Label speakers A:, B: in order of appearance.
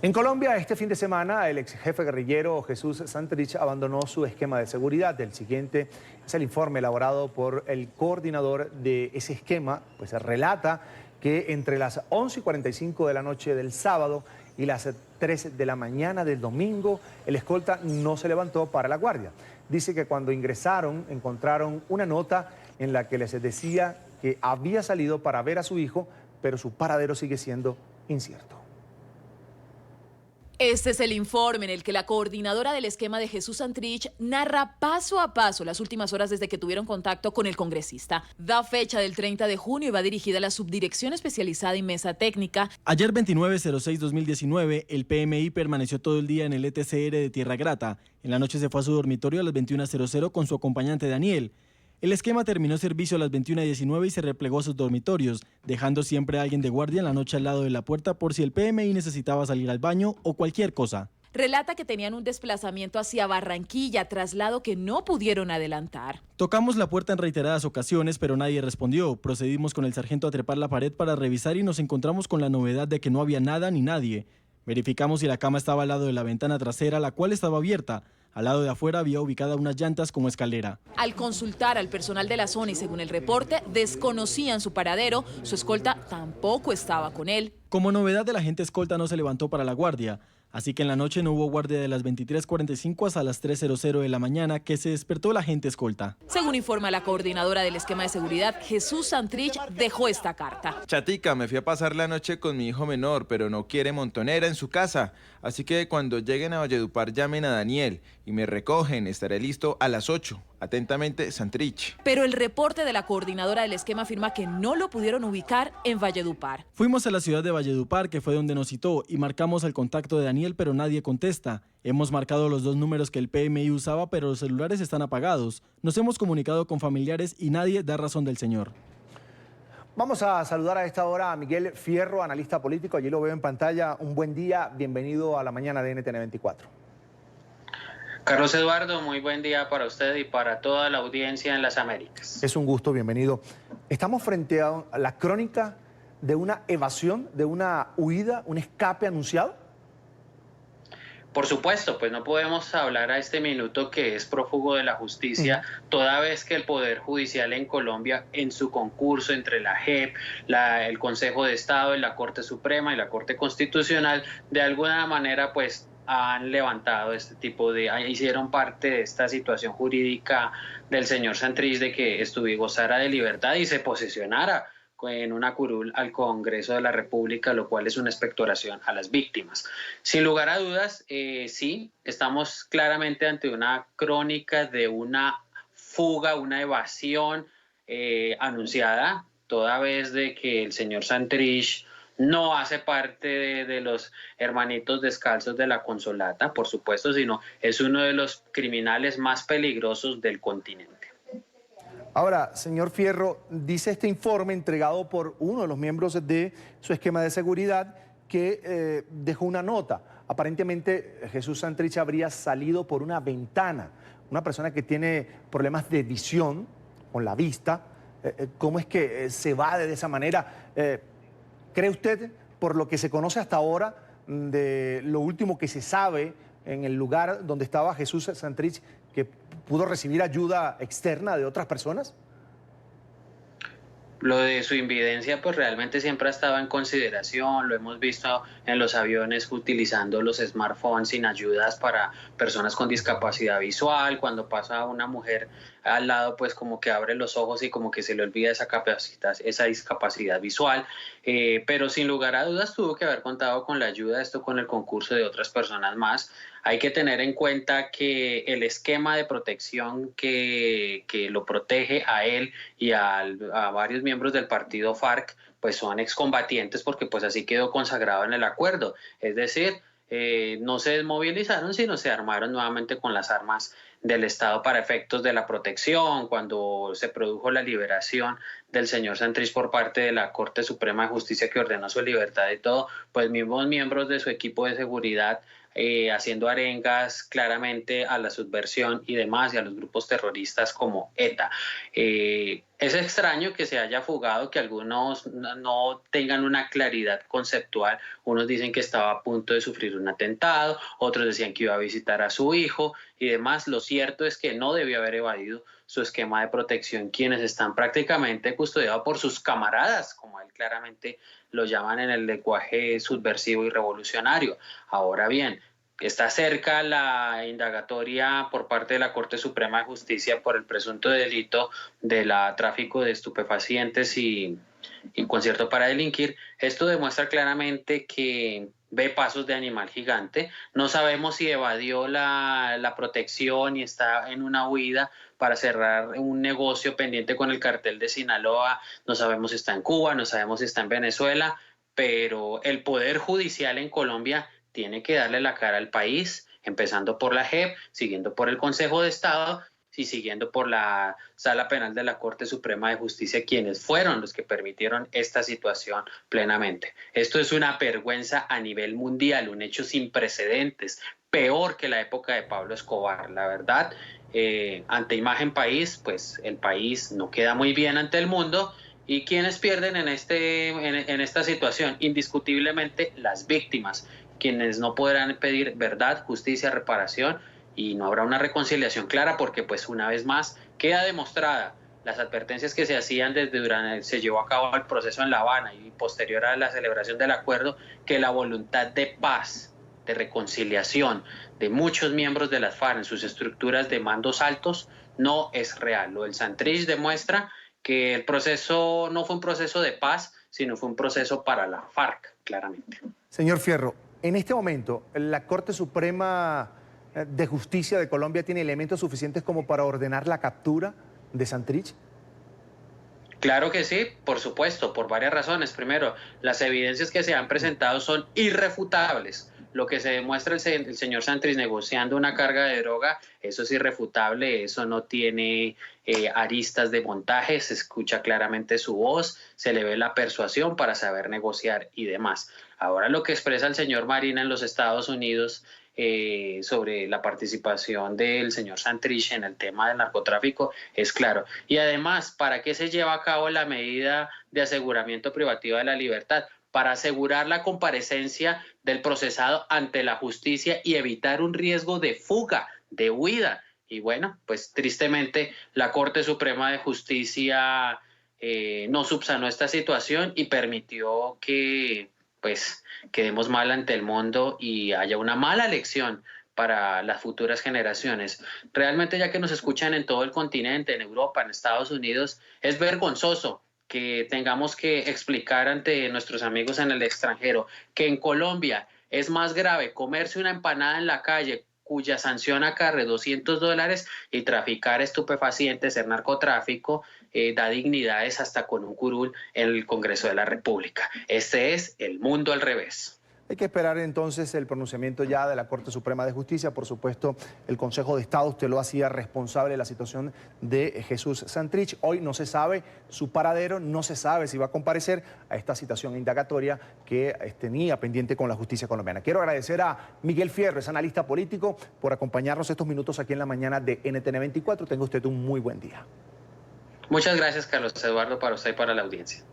A: En Colombia, este fin de semana, el ex jefe guerrillero Jesús Santrich abandonó su esquema de seguridad. El siguiente es el informe elaborado por el coordinador de ese esquema, pues relata que entre las 11:45 de la noche del sábado y las 3 de la mañana del domingo, el escolta no se levantó para la guardia. Dice que cuando ingresaron encontraron una nota en la que les decía que había salido para ver a su hijo, pero su paradero sigue siendo incierto.
B: Este es el informe en el que la coordinadora del esquema de Jesús Santrich narra paso a paso las últimas horas desde que tuvieron contacto con el congresista. Da fecha del 30 de junio y va dirigida a la Subdirección Especializada y Mesa Técnica.
C: Ayer 29/06/2019, el PMI permaneció todo el día en el ETCR de Tierra Grata. En la noche se fue a su dormitorio a las 21:00 con su acompañante Daniel. El esquema terminó servicio a las 21:19 y se replegó a sus dormitorios, dejando siempre a alguien de guardia en la noche al lado de la puerta por si el PMI necesitaba salir al baño o cualquier cosa.
B: Relata que tenían un desplazamiento hacia Barranquilla, traslado que no pudieron adelantar.
C: Tocamos la puerta en reiteradas ocasiones, pero nadie respondió. Procedimos con el sargento a trepar la pared para revisar y nos encontramos con la novedad de que no había nada ni nadie. Verificamos si la cama estaba al lado de la ventana trasera, la cual estaba abierta. Al lado de afuera había ubicada unas llantas como escalera.
B: Al consultar al personal de la zona y según el reporte, desconocían su paradero, su escolta tampoco estaba con él.
C: Como novedad, el agente escolta no se levantó para la guardia, así que en la noche no hubo guardia de las 23:45 hasta las 3:00 de la mañana que se despertó el agente escolta.
B: Según informa la coordinadora del esquema de seguridad, Jesús Santrich dejó esta carta.
D: Chatica, me fui a pasar la noche con mi hijo menor, pero no quiere montonera en su casa. Así que cuando lleguen a Valledupar llamen a Daniel y me recogen. Estaré listo a las 8. Atentamente, Santrich.
B: Pero el reporte de la coordinadora del esquema afirma que no lo pudieron ubicar en Valledupar.
C: Fuimos a la ciudad de Valledupar, que fue donde nos citó, y marcamos el contacto de Daniel, pero nadie contesta. Hemos marcado los 2 números que el PMI usaba, pero los celulares están apagados. Nos hemos comunicado con familiares y nadie da razón del señor.
A: Vamos a saludar a esta hora a Miguel Fierro, analista político. Allí lo veo en pantalla. Un buen día. Bienvenido a la mañana de NTN 24.
E: Carlos Eduardo, muy buen día para usted y para toda la audiencia en las Américas.
A: Es un gusto, bienvenido. Estamos frente a la crónica de una evasión, de una huida, un escape anunciado.
E: Por supuesto, pues no podemos hablar a este minuto que es prófugo de la justicia, toda vez que el Poder Judicial en Colombia, en su concurso entre la JEP, el Consejo de Estado, la Corte Suprema y la Corte Constitucional, de alguna manera pues han levantado este tipo de, hicieron parte de esta situación jurídica del señor Santrich de que gozara de libertad y se posesionara en una curul al Congreso de la República, lo cual es una expectoración a las víctimas. Sin lugar a dudas, sí, estamos claramente ante una crónica de una fuga, una evasión anunciada, toda vez de que el señor Santrich no hace parte de los hermanitos descalzos de la Consolata, por supuesto, sino es uno de los criminales más peligrosos del continente.
A: Ahora, señor Fierro, dice este informe entregado por uno de los miembros de su esquema de seguridad que dejó una nota. Aparentemente, Jesús Santrich habría salido por una ventana. Una persona que tiene problemas de visión con la vista. ¿Cómo es que se va de esa manera? ¿Cree usted, por lo que se conoce hasta ahora, de lo último que se sabe en el lugar donde estaba Jesús Santrich, que pudo recibir ayuda externa de otras personas?
E: Lo de su invidencia pues realmente siempre ha estado en consideración, lo hemos visto en los aviones utilizando los smartphones sin ayudas para personas con discapacidad visual, cuando pasa una mujer al lado pues como que abre los ojos y como que se le olvida esa discapacidad visual, pero sin lugar a dudas tuvo que haber contado con la ayuda, esto con el concurso de otras personas más. Hay que tener en cuenta que el esquema de protección que lo protege a él y a varios miembros del partido FARC, pues son excombatientes porque pues así quedó consagrado en el acuerdo. Es decir, no se desmovilizaron, sino se armaron nuevamente con las armas del Estado para efectos de la protección, cuando se produjo la liberación del señor Santrich por parte de la Corte Suprema de Justicia que ordenó su libertad y todo, pues mismos miembros de su equipo de seguridad haciendo arengas claramente a la subversión y demás, y a los grupos terroristas como ETA. Es extraño que se haya fugado, que algunos no tengan una claridad conceptual. Unos dicen que estaba a punto de sufrir un atentado, otros decían que iba a visitar a su hijo y demás. Lo cierto es que no debió haber evadido su esquema de protección, quienes están prácticamente custodiados por sus camaradas, como él claramente lo llaman en el lenguaje subversivo y revolucionario. Ahora bien, está cerca la indagatoria por parte de la Corte Suprema de Justicia por el presunto delito de tráfico de estupefacientes y concierto para delinquir. Esto demuestra claramente que ve pasos de animal gigante. No sabemos si evadió la protección y está en una huida para cerrar un negocio pendiente con el cartel de Sinaloa. No sabemos si está en Cuba, no sabemos si está en Venezuela, pero el Poder Judicial en Colombia tiene que darle la cara al país, empezando por la JEP, siguiendo por el Consejo de Estado y siguiendo por la Sala Penal de la Corte Suprema de Justicia, quienes fueron los que permitieron esta situación plenamente. Esto es una vergüenza a nivel mundial, un hecho sin precedentes, peor que la época de Pablo Escobar. La verdad, ante imagen país, pues el país no queda muy bien ante el mundo. ¿Y quiénes pierden en esta situación? Indiscutiblemente las víctimas, quienes no podrán pedir verdad, justicia, reparación, y no habrá una reconciliación clara porque, pues, una vez más queda demostrada las advertencias que se hacían se llevó a cabo el proceso en La Habana y posterior a la celebración del acuerdo, que la voluntad de paz, de reconciliación de muchos miembros de las FARC en sus estructuras de mandos altos no es real. Lo del Santrich demuestra que el proceso no fue un proceso de paz, sino fue un proceso para la FARC, claramente.
A: Señor Fierro, en este momento, ¿la Corte Suprema de Justicia de Colombia tiene elementos suficientes como para ordenar la captura de Santrich?
E: Claro que sí, por supuesto, por varias razones. Primero, las evidencias que se han presentado son irrefutables. Lo que se demuestra el señor Santrich negociando una carga de droga, eso es irrefutable, eso no tiene aristas de montaje, se escucha claramente su voz, se le ve la persuasión para saber negociar y demás. Ahora lo que expresa el señor Marina en los Estados Unidos sobre la participación del señor Santrich en el tema del narcotráfico es claro. Y además, ¿para qué se lleva a cabo la medida de aseguramiento privativo de la libertad? Para asegurar la comparecencia del procesado ante la justicia y evitar un riesgo de fuga, de huida. Y bueno, pues tristemente la Corte Suprema de Justicia no subsanó esta situación y permitió que pues quedemos mal ante el mundo y haya una mala lección para las futuras generaciones. Realmente, ya que nos escuchan en todo el continente, en Europa, en Estados Unidos, es vergonzoso que tengamos que explicar ante nuestros amigos en el extranjero que en Colombia es más grave comerse una empanada en la calle cuya sanción acarre $200 y traficar estupefacientes, ser narcotráfico, da dignidades hasta con un curul en el Congreso de la República. Este es el mundo al revés.
A: Hay que esperar entonces el pronunciamiento ya de la Corte Suprema de Justicia. Por supuesto, el Consejo de Estado, usted lo hacía responsable de la situación de Jesús Santrich. Hoy no se sabe su paradero, no se sabe si va a comparecer a esta citación indagatoria que tenía pendiente con la justicia colombiana. Quiero agradecer a Miguel Fierro, es analista político, por acompañarnos estos minutos aquí en la mañana de NTN 24. Tenga usted un muy buen día.
E: Muchas gracias, Carlos Eduardo, para usted y para la audiencia.